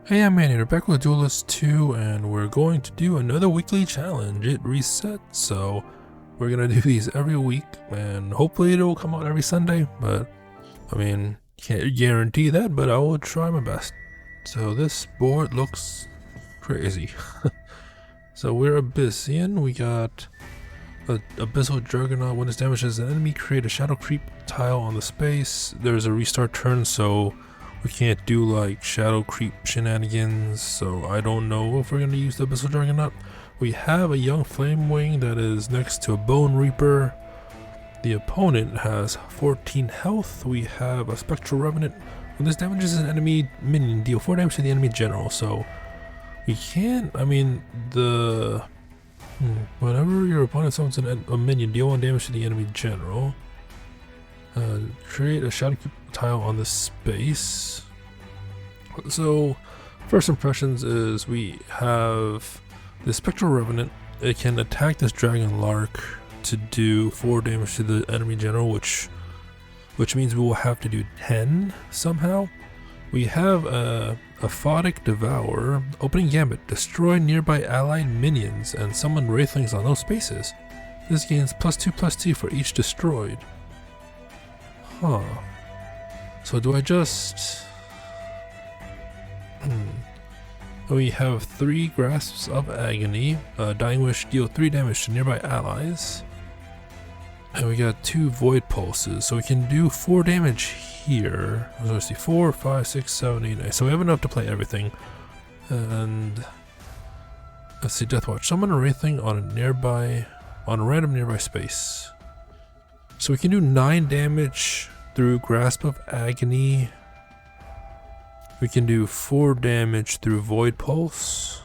Hey, I'm Andy, we're back with Duelyst 2, and we're going to do another weekly challenge. It resets, so we're gonna do these every week, and hopefully it'll come out every Sunday, but, I mean, can't guarantee that, but I will try my best. So this board looks crazy. So we're Abyssian, we got Abyssal Juggernaut. When this damages an enemy, create a shadow creep tile on the space. There's a restart turn, so we can't do like shadow creep shenanigans, so I don't know if we're going to use the Abyssal Juggernaut. We have a young flame wing that is next to a Bone Reaper. The opponent has 14 health. We have a Spectral Revenant. When this damages an enemy minion, deal 4 damage to the enemy general, so we can't, whenever your opponent summons a minion, deal 1 damage to the enemy general. Create a shadow creep tile on the space. So first impressions is we have the Spectral Revenant. It can attack this Dragon Lark to do 4 damage to the enemy general, which means we will have to do 10 somehow. We have a Aphotic Devour. Opening Gambit. Destroy nearby allied minions and summon Wraithlings on those spaces. This gains +2/+2 for each destroyed. Huh. So do I just... We have 3 Grasps of Agony. Dying Wish, deal 3 damage to nearby allies. And we got 2 Void Pulses, so we can do 4 damage here. So let's see, 4, 5, 6, 7, 8, 9. So we have enough to play everything. And let's see, Deathwatch. Summon a Wraithling on a random nearby space. So we can do 9 damage through Grasp of Agony. We can do 4 damage through Void Pulse.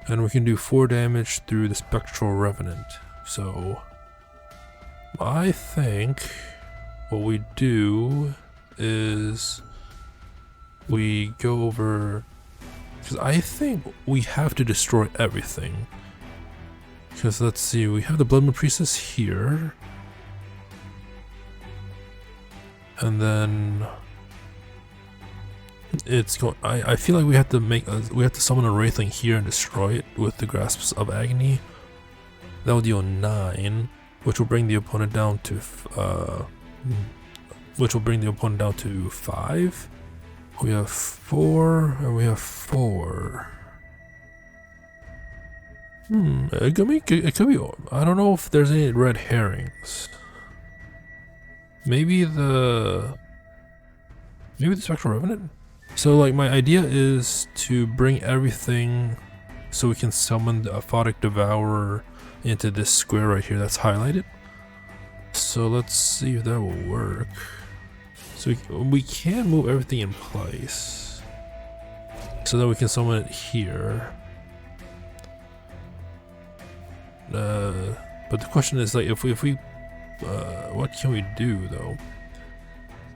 And we can do 4 damage through the Spectral Revenant. So I think what we do is we go over, because I think we have to destroy everything. Because let's see, we have the Blood Moon Priestess here. And then it's going. I feel like we have to summon a Wraithling here and destroy it with the Grasps of Agony. That will deal 9, which will bring the opponent down to 5. We have 4 and we have 4. It could be. I don't know if there's any red herrings. Maybe the Spectral Revenant? So like my idea is to bring everything so we can summon the Aphotic Devourer into this square right here that's highlighted. So let's see if that will work. So we can move everything in place so that we can summon it here. But the question is, like, if we what can we do though?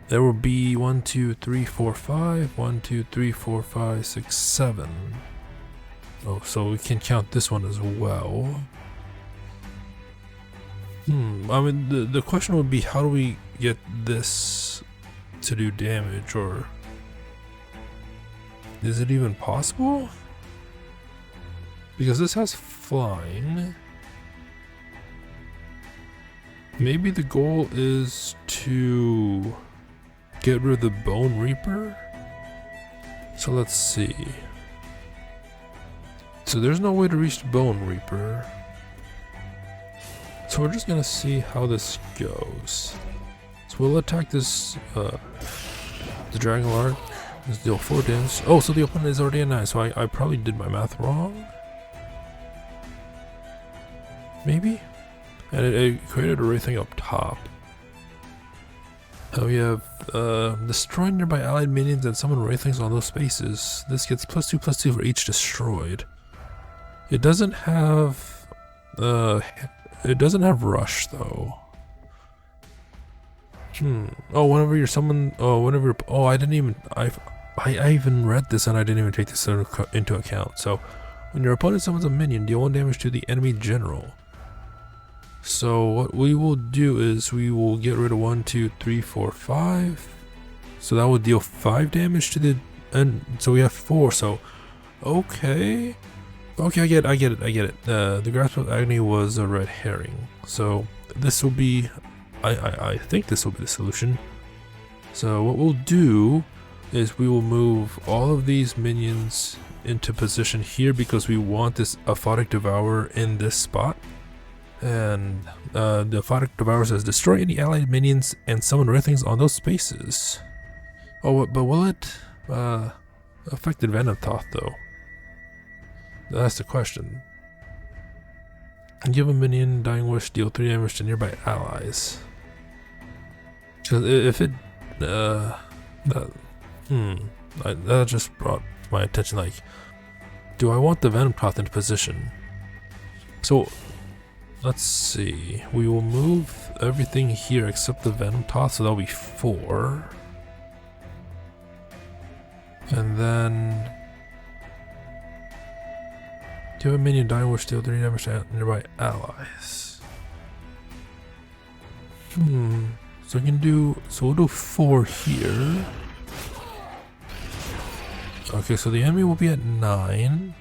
There will be 1, 2, 3, 4, 5. 1, 2, 3, 4, 5, 6, 7. Oh, so we can count this one as well. I mean, the question would be, how do we get this to do damage, or is it even possible? Because this has flying. Maybe the goal is to get rid of the Bone Reaper? So let's see. So there's no way to reach the Bone Reaper. So we're just gonna see how this goes. So we'll attack this, the Dragon Lark. Let's deal 4 damage. Oh, so the opponent is already at 9, so I probably did my math wrong. Maybe? And it created a Wraithling up top. We have destroy nearby allied minions and summon Wraithlings on those spaces. This gets +2/+2 for each destroyed. It doesn't have rush though. Oh, whenever you're summoned, I even read this and I didn't even take this into account. So when your opponent summons a minion, deal 1 damage to the enemy general. So what we will do is we will get rid of 1, 2, 3, 4, 5. So that will deal 5 damage to the and so we have 4. So okay, I get it. The Grasp of Agony was a red herring. So this will be, I think this will be the solution. So what we'll do is we will move all of these minions into position here because we want this Aphotic Devourer in this spot. And the Aphotic Devourer says destroy any allied minions and summon Wraithlings on those spaces. Oh, but will it affect the Venomtoth though? That's the question. Give a minion Dying Wish, deal 3 damage to nearby allies. Because if it that just brought my attention, like, do I want the Venomtoth into position? So let's see, we will move everything here except the Venomtoth, so that'll be 4. And then give a minion Dying Wish, deal 3 damage to nearby allies. So we can do, so we'll do 4 here. Okay, so the enemy will be at 9.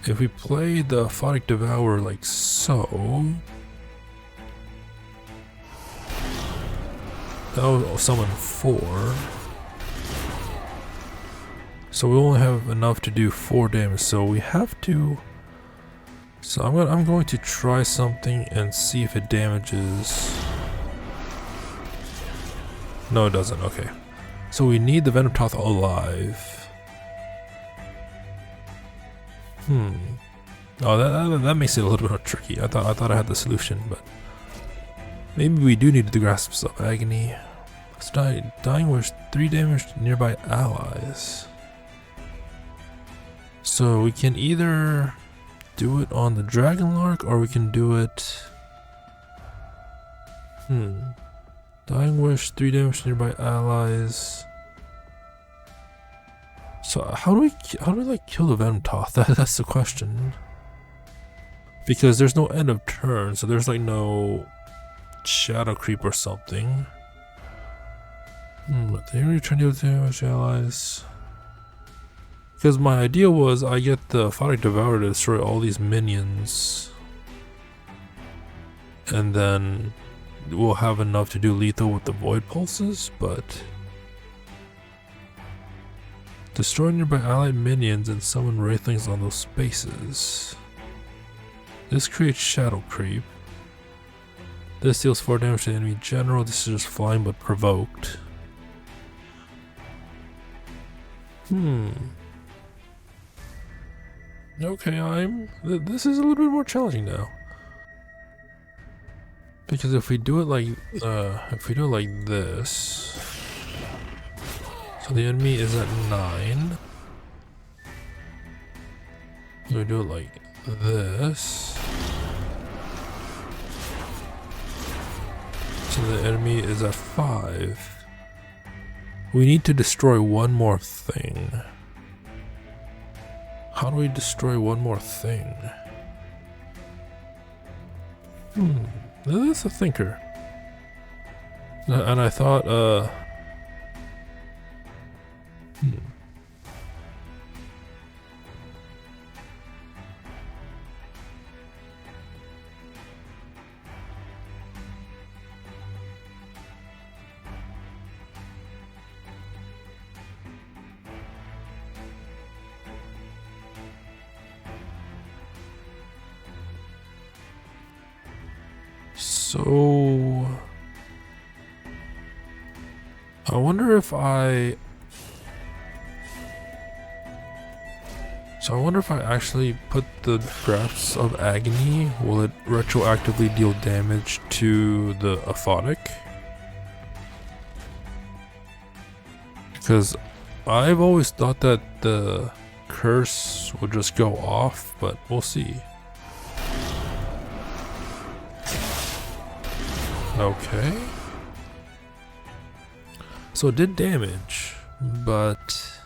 If we play the Aphotic Devourer like so, that'll summon 4. So we only have enough to do 4 damage, so we have to. So I'm going to try something and see if it damages. No, it doesn't. Okay, so we need the Venomtoth alive. Oh, that makes it a little bit more tricky. I thought I had the solution, but maybe we do need the Grasps of Agony. Let's Dying Wish 3 damage to nearby allies. So we can either do it on the Dragonlark or we can do it. Dying Wish 3 damage to nearby allies. So how do we like kill the Venomtoth? That's the question. Because there's no end of turn, so there's like no shadow creep or something. They return to damage allies. Because my idea was I get the Aphotic Devourer to destroy all these minions, and then we'll have enough to do lethal with the Void Pulses, but destroy nearby allied minions and summon Wraithlings on those spaces. This creates shadow creep. This deals 4 damage to the enemy general. This is just flying but provoked. Okay, this is a little bit more challenging now. Because if we do it like this, so the enemy is at 9. So we do it like this. So the enemy is at 5. We need to destroy one more thing. How do we destroy one more thing? That's a thinker. And I thought, so I wonder if I actually put the Grasps of Agony. Will it retroactively deal damage to the Aphotic? Because I've always thought that the curse would just go off, but we'll see. Okay. So it did damage, but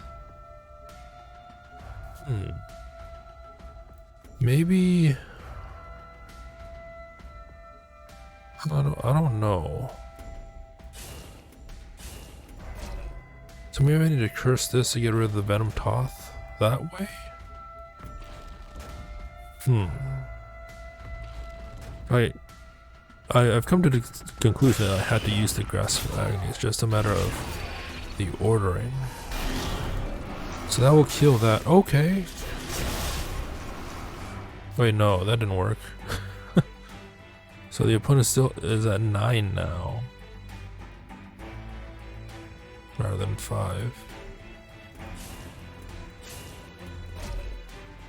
maybe I don't know. So So maybe I need to curse this to get rid of the Venom Toth that way? I've come to the conclusion that I had to use the Grasp of Agony. It's just a matter of the ordering. So that will kill that. Okay. Wait, no, that didn't work. So the opponent still is at 9 now, rather than 5.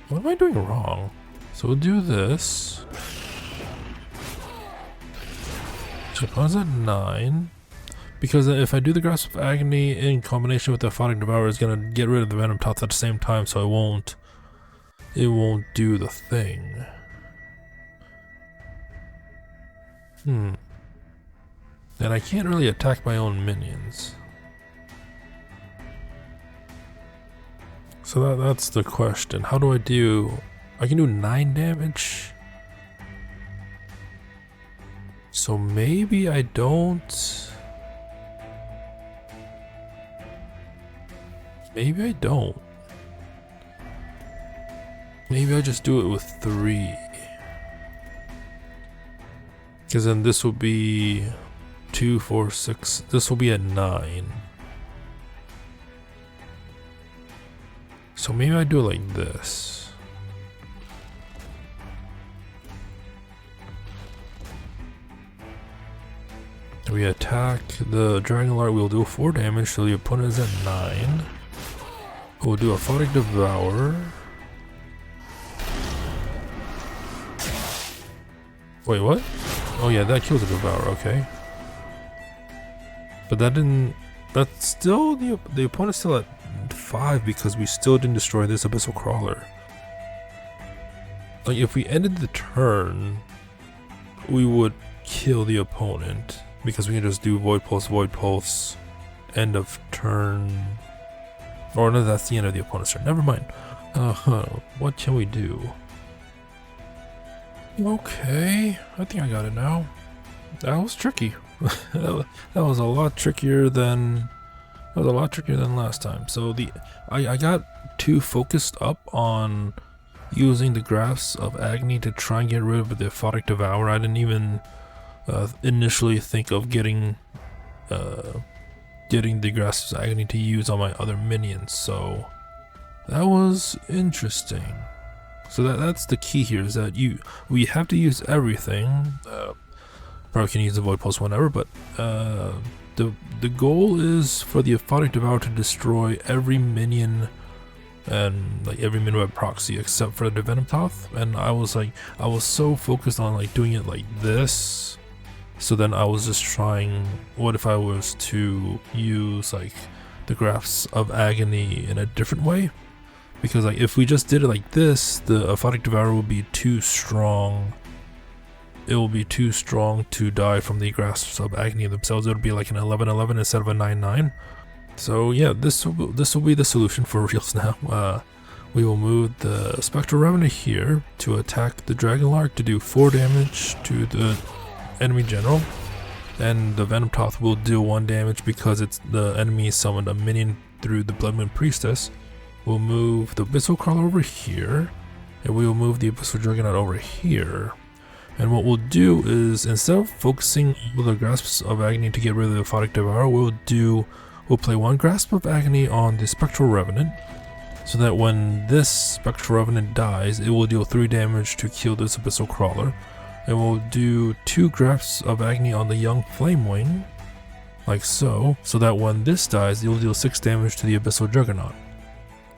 What am I doing wrong? So we'll do this. So opponent's at 9. Because if I do the Grasp of Agony in combination with the Aphotic Devourer, it's gonna get rid of the Venom Toth at the same time, so it won't do the thing. And I can't really attack my own minions. So that's the question. How do I do... I can do 9 damage? So maybe I don't... Maybe I don't. Maybe I just do it with 3. Because then this will be 2, 4, 6. This will be at 9. So maybe I do it like this. We attack the Dragon Lark. We'll do 4 damage, so the opponent is at 9. We'll do a Aphotic Devourer. Wait, what? Oh yeah, that kills the Devourer, okay. But that didn't... That's still... The opponent's still at 5 because we still didn't destroy this Abyssal Crawler. Like, if we ended the turn, we would kill the opponent. Because we can just do Void Pulse, end of turn... Or no, that's the end of the opponent's turn. Never mind. What can we do? Okay, I think I got it now. That was tricky. that was a lot trickier than last time. So I got too focused up on using the Grasps of Agony to try and get rid of the Aphotic Devourer. I didn't even initially think of getting the Grasps of Agony to use on my other minions. So that was interesting. So that's the key here, is that we have to use everything. Probably can use the Void Pulse whenever, but the goal is for the Aphotic Devourer to destroy every minion and like every minion by proxy except for the Venom Toth. And I was so focused on like doing it like this. So then I was just trying, what if I was to use like the Grasps of Agony in a different way? Because like if we just did it like this, the Aphotic Devourer will be too strong. It will be too strong to die from the Grasps of Agony themselves. It would be like an 11-11 instead of a 9-9. So yeah, this will be the solution for reals now. We will move the Spectral Revenant here to attack the Dragon Lark to do 4 damage to the enemy general. And the Venom Toth will deal 1 damage because the enemy summoned a minion through the Bloodmoon Priestess. We'll move the Abyssal Crawler over here, and we will move the Abyssal Juggernaut over here. And what we'll do is, instead of focusing on the Grasps of Agony to get rid of the Aphotic Devourer, we'll play 1 Grasp of Agony on the Spectral Revenant, so that when this Spectral Revenant dies, it will deal 3 damage to kill this Abyssal Crawler. And we'll do 2 Grasps of Agony on the Young Flamewing, like so that when this dies, it will deal 6 damage to the Abyssal Juggernaut.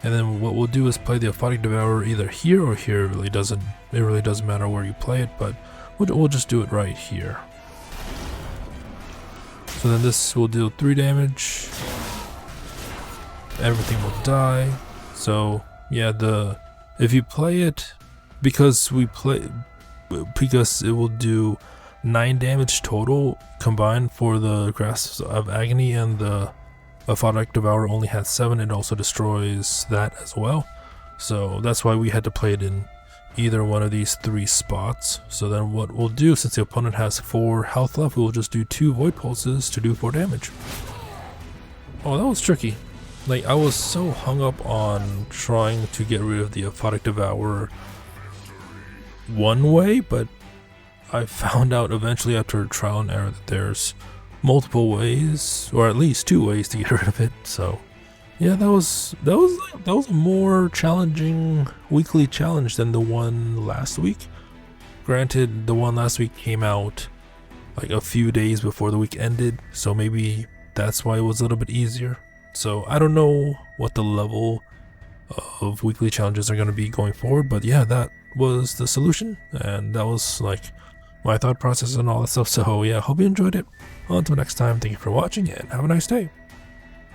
And then what we'll do is play the Aphotic Devourer either here or here. It really doesn't matter where you play it, but we'll just do it right here. So then this will deal 3 damage. Everything will die. So yeah, if you play it, because it will do 9 damage total combined for the Grasps of Agony, and the Aphotic Devourer only has 7. It also destroys that as well. So that's why we had to play it in either one of these 3 spots. So then what we'll do, since the opponent has 4 health left, we'll just do 2 Void Pulses to do 4 damage. Oh, that was tricky. Like, I was so hung up on trying to get rid of the Aphotic Devour one way, but I found out eventually after trial and error that there's multiple ways, or at least 2 ways to get rid of it. So yeah, that was a more challenging weekly challenge than the one last week. Granted, the one last week came out like a few days before the week ended, so maybe that's why it was a little bit easier. So I don't know what the level of weekly challenges are going to be going forward, but yeah, that was the solution, and that was like my thought process and all that stuff. So yeah, hope you enjoyed it. Until next time, thank you for watching and have a nice day.